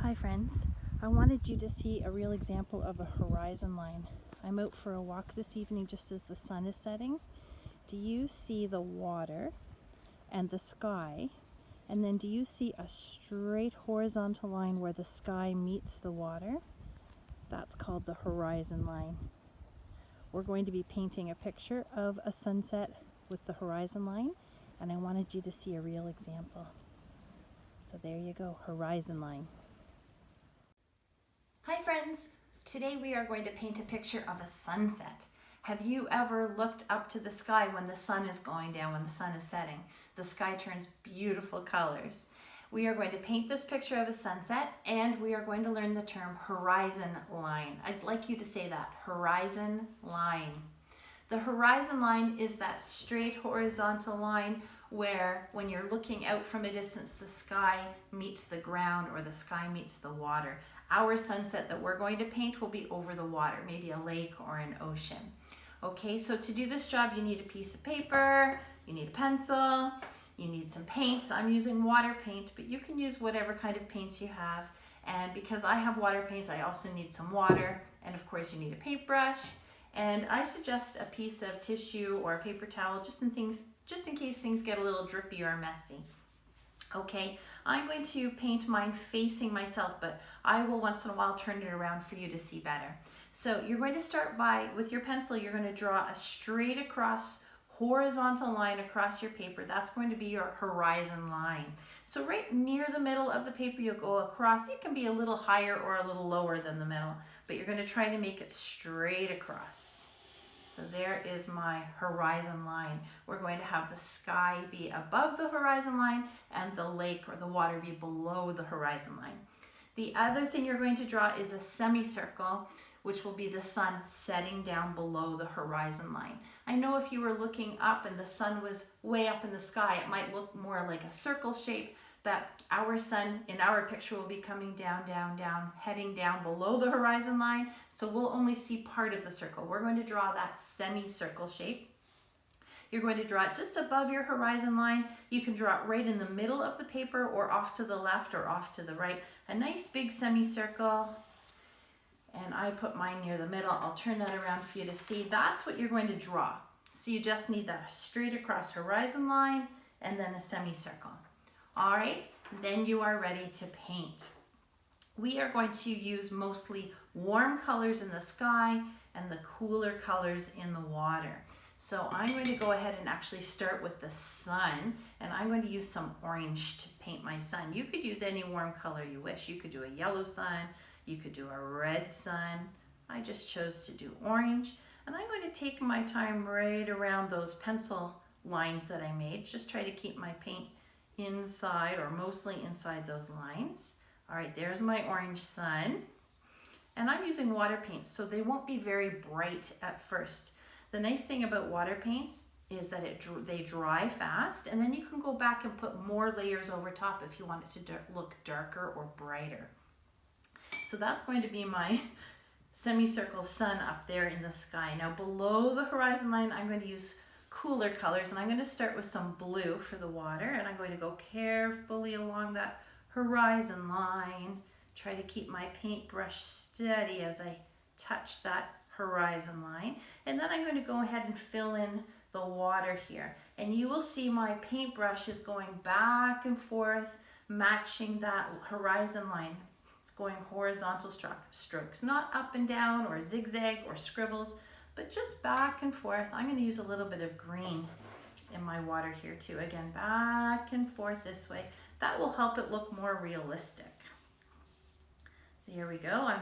Hi friends, I wanted you to see a real example of a horizon line. I'm out for a walk this evening just as the sun is setting. Do you see the water and the sky? And then do you see a straight horizontal line where the sky meets the water? That's called the horizon line. We're going to be painting a picture of a sunset with the horizon line, and I wanted you to see a real example. So there you go, horizon line. Hi friends! Today we are going to paint a picture of a sunset. Have you ever looked up to the sky when the sun is going down, when the sun is setting? The sky turns beautiful colors. We are going to paint this picture of a sunset, and we are going to learn the term horizon line. I'd like you to say that, horizon line. The horizon line is that straight horizontal line where when you're looking out from a distance, the sky meets the ground or the sky meets the water. Our sunset that we're going to paint will be over the water, maybe a lake or an ocean. Okay, so to do this job, you need a piece of paper, you need a pencil, you need some paints. I'm using water paint, but you can use whatever kind of paints you have. And because I have water paints, I also need some water. And of course, you need a paintbrush. And I suggest a piece of tissue or a paper towel just in case things get a little drippy or messy. Okay, I'm going to paint mine facing myself, but I will once in a while turn it around for you to see better. So you're going to start with your pencil, you're going to draw a straight across horizontal line across your paper. That's going to be your horizon line. So right near the middle of the paper you'll go across. It can be a little higher or a little lower than the middle, but you're going to try to make it straight across. So there is my horizon line. We're going to have the sky be above the horizon line and the lake or the water be below the horizon line. The other thing you're going to draw is a semicircle, which will be the sun setting down below the horizon line. I know if you were looking up and the sun was way up in the sky, it might look more like a circle shape, but our sun in our picture will be coming down, down, down, heading down below the horizon line, so we'll only see part of the circle. We're going to draw that semicircle shape. You're going to draw it just above your horizon line. You can draw it right in the middle of the paper or off to the left or off to the right. A nice big semicircle. And I put mine near the middle. I'll turn that around for you to see. That's what you're going to draw. So you just need that straight across horizon line and then a semicircle. All right, then you are ready to paint. We are going to use mostly warm colors in the sky and the cooler colors in the water. So I'm going to go ahead and actually start with the sun, and I'm going to use some orange to paint my sun. You could use any warm color you wish. You could do a yellow sun, you could do a red sun. I just chose to do orange, and I'm going to take my time right around those pencil lines that I made. Just try to keep my paint inside or mostly inside those lines. All right, there's my orange sun. And I'm using water paints, so they won't be very bright at first. The nice thing about water paints is that they dry fast, and then you can go back and put more layers over top if you want it to look darker or brighter. So that's going to be my semicircle sun up there in the sky. Now below the horizon line, I'm going to use cooler colors, and I'm going to start with some blue for the water, and I'm going to go carefully along that horizon line. Try to keep my paintbrush steady as I touch that horizon line, and then I'm going to go ahead and fill in the water here, and you will see my paintbrush is going back and forth matching that horizon line. It's going horizontal strokes, not up and down or zigzag or scribbles, but just back and forth. I'm going to use a little bit of green in my water here too. Again, back and forth this way. That will help it look more realistic. There we go. I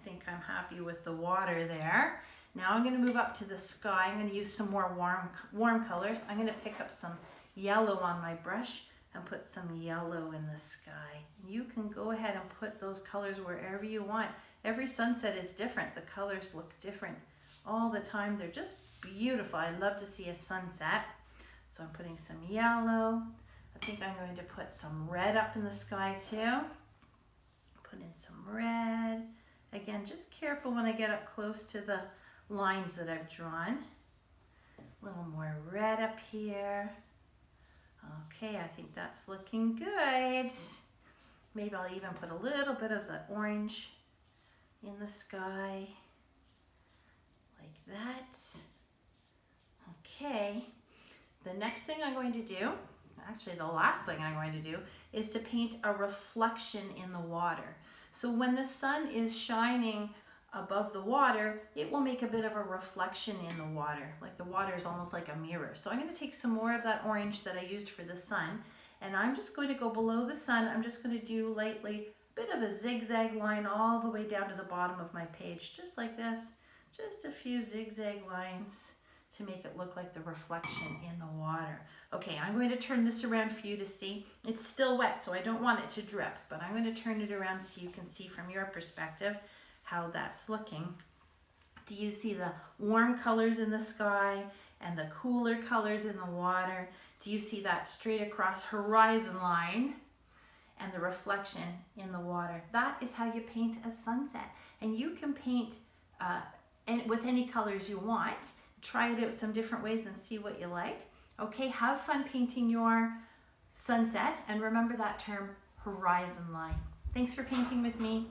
think I'm happy with the water there. Now I'm going to move up to the sky. I'm going to use some more warm colors. I'm going to pick up some yellow on my brush and put some yellow in the sky. You can go ahead and put those colors wherever you want. Every sunset is different. The colors look different all the time. They're just beautiful. I love to see a sunset. So I'm putting some yellow. I think I'm going to put some red up in the sky too. Put in some red. Again, just careful when I get up close to the lines that I've drawn. A little more red up here. Okay, I think that's looking good. Maybe I'll even put a little bit of the orange in the sky, like that. Okay, the next thing I'm going to do, actually the last thing I'm going to do, is to paint a reflection in the water. So when the sun is shining above the water, it will make a bit of a reflection in the water. Like the water is almost like a mirror. So I'm going to take some more of that orange that I used for the sun, and I'm just going to go below the sun. I'm just going to do lightly a bit of a zigzag line all the way down to the bottom of my page, just like this. Just a few zigzag lines to make it look like the reflection in the water. Okay, I'm going to turn this around for you to see. It's still wet, so I don't want it to drip, but I'm going to turn it around so you can see from your perspective how that's looking. Do you see the warm colors in the sky and the cooler colors in the water? Do you see that straight across horizon line and the reflection in the water? That is how you paint a sunset. And you can paint with any colors you want. Try it out some different ways and see what you like. Okay, have fun painting your sunset, and remember that term, horizon line. Thanks for painting with me.